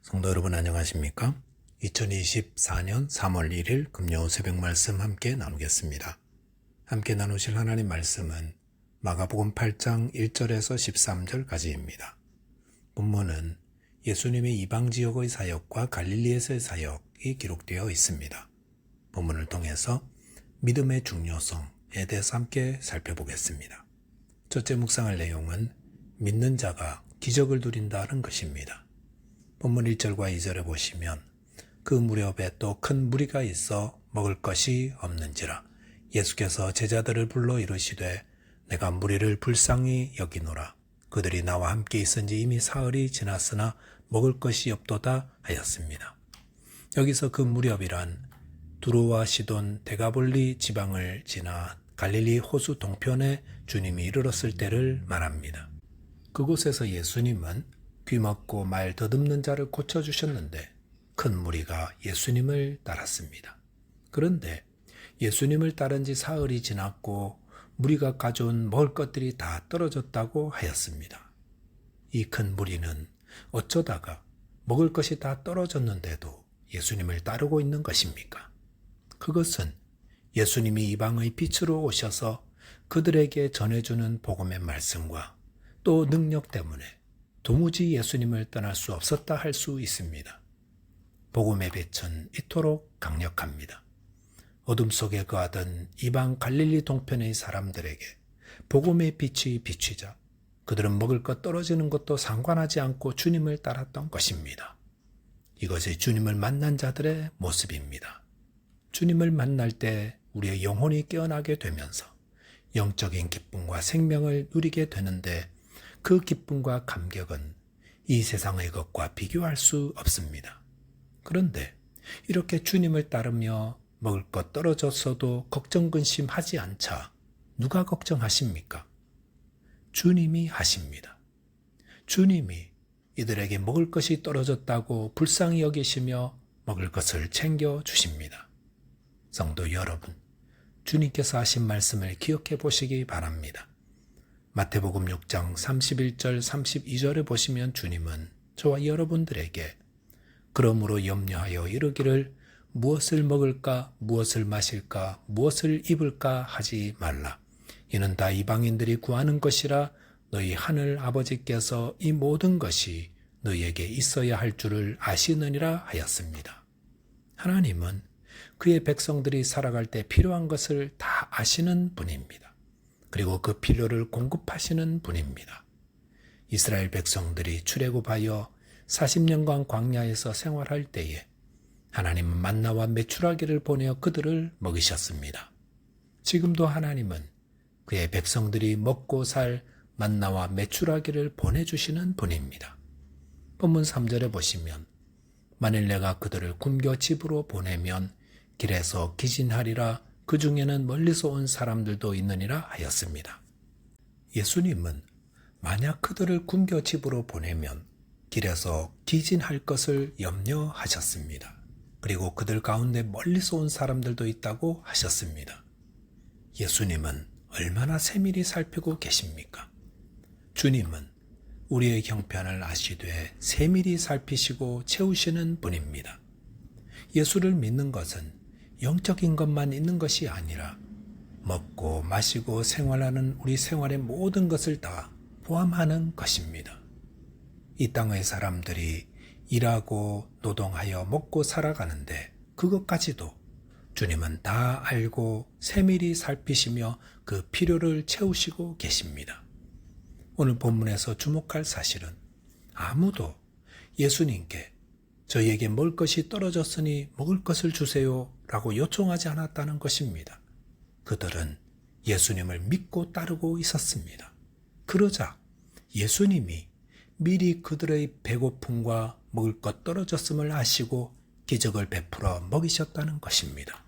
성도 여러분 안녕하십니까? 2024년 3월 1일 금요 새벽 말씀 함께 나누겠습니다. 함께 나누실 하나님 말씀은 마가복음 8장 1절에서 13절까지입니다. 본문은 예수님의 이방 지역의 사역과 갈릴리에서의 사역이 기록되어 있습니다. 본문을 통해서 믿음의 중요성에 대해서 함께 살펴보겠습니다. 첫째 묵상할 내용은 믿는 자가 기적을 누린다는 것입니다. 본문 1절과 2절에 보시면 그 무렵에 또 큰 무리가 있어 먹을 것이 없는지라 예수께서 제자들을 불러 이르시되 내가 무리를 불쌍히 여기노라 그들이 나와 함께 있은지 이미 사흘이 지났으나 먹을 것이 없도다 하였습니다. 여기서 그 무렵이란 두로와 시돈 데가볼리 지방을 지나 갈릴리 호수 동편에 주님이 이르렀을 때를 말합니다. 그곳에서 예수님은 귀먹고 말 더듬는 자를 고쳐주셨는데 큰 무리가 예수님을 따랐습니다. 그런데 예수님을 따른 지 사흘이 지났고 무리가 가져온 먹을 것들이 다 떨어졌다고 하였습니다. 이 큰 무리는 어쩌다가 먹을 것이 다 떨어졌는데도 예수님을 따르고 있는 것입니까? 그것은 예수님이 이방의 빛으로 오셔서 그들에게 전해주는 복음의 말씀과 또 능력 때문에 도무지 예수님을 떠날 수 없었다 할 수 있습니다. 복음의 빛은 이토록 강력합니다. 어둠 속에 거하던 이방 갈릴리 동편의 사람들에게 복음의 빛이 비추자 그들은 먹을 것 떨어지는 것도 상관하지 않고 주님을 따랐던 것입니다. 이것이 주님을 만난 자들의 모습입니다. 주님을 만날 때 우리의 영혼이 깨어나게 되면서 영적인 기쁨과 생명을 누리게 되는데 그 기쁨과 감격은 이 세상의 것과 비교할 수 없습니다. 그런데 이렇게 주님을 따르며 먹을 것 떨어졌어도 걱정 근심하지 않자 누가 걱정하십니까? 주님이 하십니다. 주님이 이들에게 먹을 것이 떨어졌다고 불쌍히 여기시며 먹을 것을 챙겨 주십니다. 성도 여러분, 주님께서 하신 말씀을 기억해 보시기 바랍니다. 마태복음 6장 31절 32절에 보시면 주님은 저와 여러분들에게 그러므로 염려하여 이르기를 무엇을 먹을까 무엇을 마실까 무엇을 입을까 하지 말라. 이는 다 이방인들이 구하는 것이라 너희 하늘 아버지께서 이 모든 것이 너희에게 있어야 할 줄을 아시느니라 하였습니다. 하나님은 그의 백성들이 살아갈 때 필요한 것을 다 아시는 분입니다. 그리고 그 필요를 공급하시는 분입니다. 이스라엘 백성들이 출애굽하여 40년간 광야에서 생활할 때에 하나님은 만나와 메추라기를 보내어 그들을 먹이셨습니다. 지금도 하나님은 그의 백성들이 먹고 살 만나와 메추라기를 보내주시는 분입니다. 본문 3절에 보시면 만일 내가 그들을 굶겨 집으로 보내면 길에서 기진하리라 그 중에는 멀리서 온 사람들도 있느니라 하였습니다. 예수님은 만약 그들을 굶겨 집으로 보내면 길에서 기진할 것을 염려하셨습니다. 그리고 그들 가운데 멀리서 온 사람들도 있다고 하셨습니다. 예수님은 얼마나 세밀히 살피고 계십니까? 주님은 우리의 형편을 아시되 세밀히 살피시고 채우시는 분입니다. 예수를 믿는 것은 영적인 것만 있는 것이 아니라 먹고 마시고 생활하는 우리 생활의 모든 것을 다 포함하는 것입니다. 이 땅의 사람들이 일하고 노동하여 먹고 살아가는데 그것까지도 주님은 다 알고 세밀히 살피시며 그 필요를 채우시고 계십니다. 오늘 본문에서 주목할 사실은 아무도 예수님께 저희에게 먹을 것이 떨어졌으니 먹을 것을 주세요 라고 요청하지 않았다는 것입니다. 그들은 예수님을 믿고 따르고 있었습니다. 그러자 예수님이 미리 그들의 배고픔과 먹을 것 떨어졌음을 아시고 기적을 베풀어 먹이셨다는 것입니다.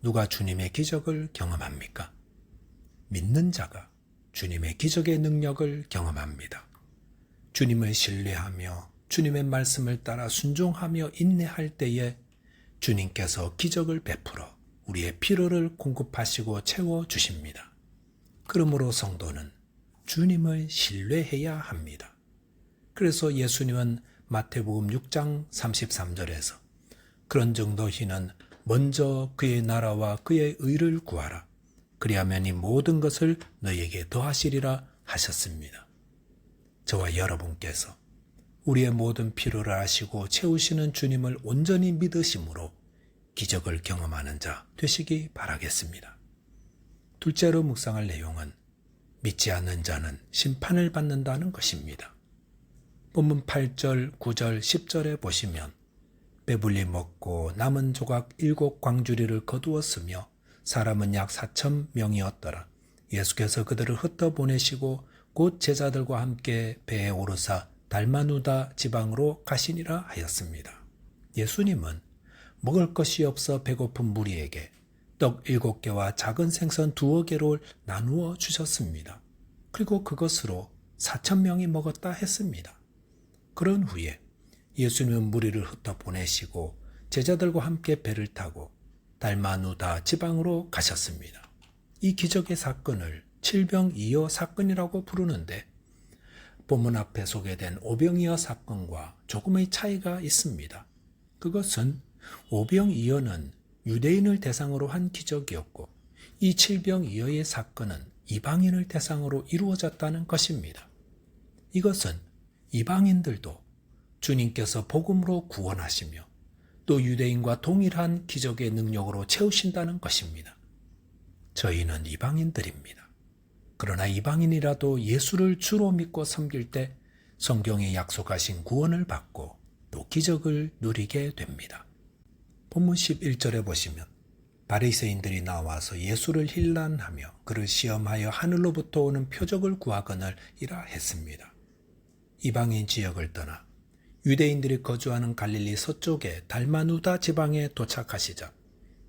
누가 주님의 기적을 경험합니까? 믿는 자가 주님의 기적의 능력을 경험합니다. 주님을 신뢰하며 주님의 말씀을 따라 순종하며 인내할 때에 주님께서 기적을 베풀어 우리의 필요를 공급하시고 채워주십니다. 그러므로 성도는 주님을 신뢰해야 합니다. 그래서 예수님은 마태복음 6장 33절에서 그런 정도시는 먼저 그의 나라와 그의 의를 구하라. 그리하면 이 모든 것을 너희에게 더하시리라 하셨습니다. 저와 여러분께서 우리의 모든 필요를 아시고 채우시는 주님을 온전히 믿으심으로 기적을 경험하는 자 되시기 바라겠습니다. 둘째로 묵상할 내용은 믿지 않는 자는 심판을 받는다는 것입니다. 본문 8절, 9절, 10절에 보시면 배불리 먹고 남은 조각 7 광주리를 거두었으며 사람은 약 4천 명이었더라. 예수께서 그들을 흩어보내시고 곧 제자들과 함께 배에 오르사 달마누다 지방으로 가시니라 하였습니다. 예수님은 먹을 것이 없어 배고픈 무리에게 떡 7개와 작은 생선 2개를 나누어 주셨습니다. 그리고 그것으로 4천 명이 먹었다 했습니다. 그런 후에 예수님은 무리를 흩어보내시고 제자들과 함께 배를 타고 달마누다 지방으로 가셨습니다. 이 기적의 사건을 칠병이어 사건이라고 부르는데 본문 앞에 소개된 오병이어 사건과 조금의 차이가 있습니다. 그것은 오병이어는 유대인을 대상으로 한 기적이었고 이 칠병이어의 사건은 이방인을 대상으로 이루어졌다는 것입니다. 이것은 이방인들도 주님께서 복음으로 구원하시며 또 유대인과 동일한 기적의 능력으로 채우신다는 것입니다. 저희는 이방인들입니다. 그러나 이방인이라도 예수를 주로 믿고 섬길 때 성경에 약속하신 구원을 받고 또 기적을 누리게 됩니다. 본문 11절에 보시면 바리새인들이 나와서 예수를 힐난하며 그를 시험하여 하늘로부터 오는 표적을 구하거늘 이라 했습니다. 이방인 지역을 떠나 유대인들이 거주하는 갈릴리 서쪽의 달마누다 지방에 도착하시자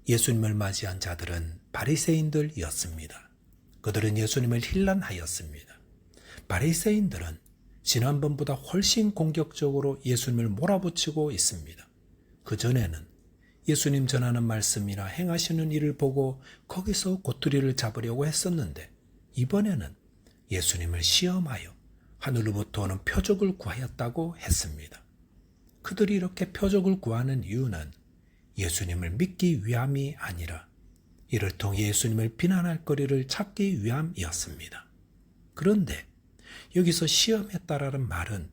예수님을 맞이한 자들은 바리새인들이었습니다. 그들은 예수님을 힐난하였습니다. 바리새인들은 지난번보다 훨씬 공격적으로 예수님을 몰아붙이고 있습니다. 그전에는 예수님 전하는 말씀이나 행하시는 일을 보고 거기서 꼬투리를 잡으려고 했었는데 이번에는 예수님을 시험하여 하늘로부터 오는 표적을 구하였다고 했습니다. 그들이 이렇게 표적을 구하는 이유는 예수님을 믿기 위함이 아니라 이를 통해 예수님을 비난할 거리를 찾기 위함이었습니다. 그런데 여기서 시험했다라는 말은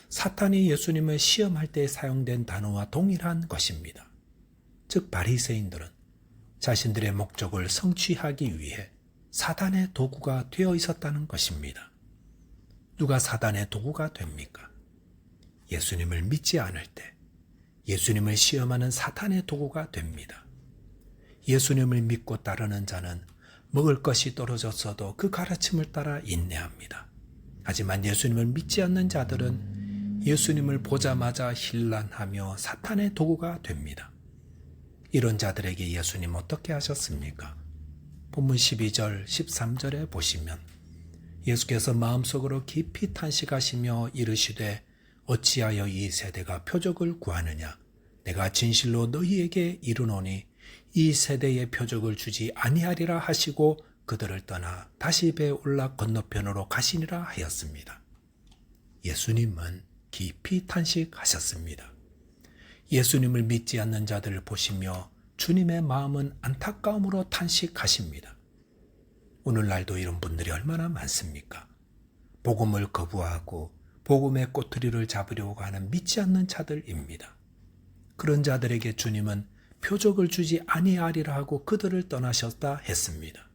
사탄이 예수님을 시험할 때 사용된 단어와 동일한 것입니다. 즉 바리새인들은 자신들의 목적을 성취하기 위해 사단의 도구가 되어 있었다는 것입니다. 누가 사단의 도구가 됩니까? 예수님을 믿지 않을 때 예수님을 시험하는 사탄의 도구가 됩니다. 예수님을 믿고 따르는 자는 먹을 것이 떨어졌어도 그 가르침을 따라 인내합니다. 하지만 예수님을 믿지 않는 자들은 예수님을 보자마자 힐난하며 사탄의 도구가 됩니다. 이런 자들에게 예수님 어떻게 하셨습니까? 본문 12절, 13절에 보시면 예수께서 마음속으로 깊이 탄식하시며 이르시되 어찌하여 이 세대가 표적을 구하느냐? 내가 진실로 너희에게 이르노니 이 세대의 표적을 주지 아니하리라 하시고 그들을 떠나 다시 배에 올라 건너편으로 가시니라 하였습니다. 예수님은 깊이 탄식하셨습니다. 예수님을 믿지 않는 자들을 보시며 주님의 마음은 안타까움으로 탄식하십니다. 오늘날도 이런 분들이 얼마나 많습니까? 복음을 거부하고 복음의 꼬투리를 잡으려고 하는 믿지 않는 자들입니다. 그런 자들에게 주님은 표적을 주지 아니하리라 하고 그들을 떠나셨다 했습니다.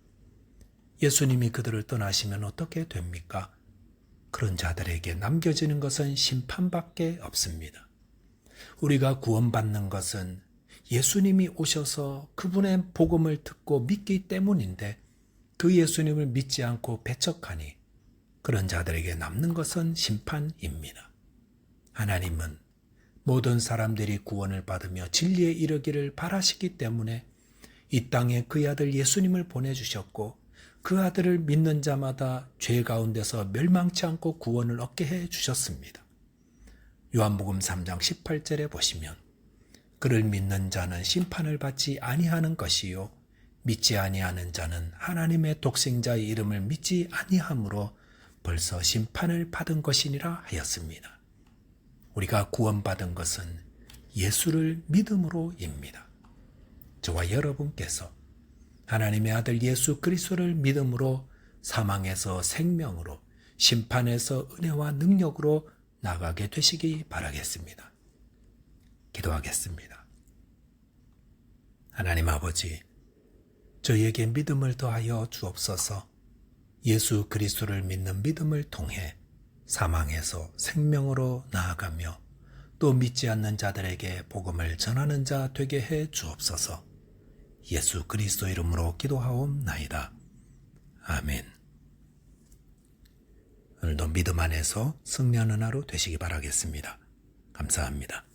예수님이 그들을 떠나시면 어떻게 됩니까? 그런 자들에게 남겨지는 것은 심판밖에 없습니다. 우리가 구원받는 것은 예수님이 오셔서 그분의 복음을 듣고 믿기 때문인데 그 예수님을 믿지 않고 배척하니 그런 자들에게 남는 것은 심판입니다. 하나님은 모든 사람들이 구원을 받으며 진리에 이르기를 바라시기 때문에 이 땅에 그의 아들 예수님을 보내주셨고 그 아들을 믿는 자마다 죄 가운데서 멸망치 않고 구원을 얻게 해주셨습니다. 요한복음 3장 18절에 보시면 그를 믿는 자는 심판을 받지 아니하는 것이요 믿지 아니하는 자는 하나님의 독생자의 이름을 믿지 아니하므로 벌써 심판을 받은 것이니라 하였습니다. 우리가 구원받은 것은 예수를 믿음으로입니다. 저와 여러분께서 하나님의 아들 예수 그리스도를 믿음으로 사망에서 생명으로, 심판에서 은혜와 능력으로 나가게 되시기 바라겠습니다. 기도하겠습니다. 하나님 아버지, 저희에게 믿음을 더하여 주옵소서. 예수 그리스도를 믿는 믿음을 통해 사망에서 생명으로 나아가며 또 믿지 않는 자들에게 복음을 전하는 자 되게 해 주옵소서. 예수 그리스도 이름으로 기도하옵나이다. 아멘. 오늘도 믿음 안에서 승리하는 하루 되시기 바라겠습니다. 감사합니다.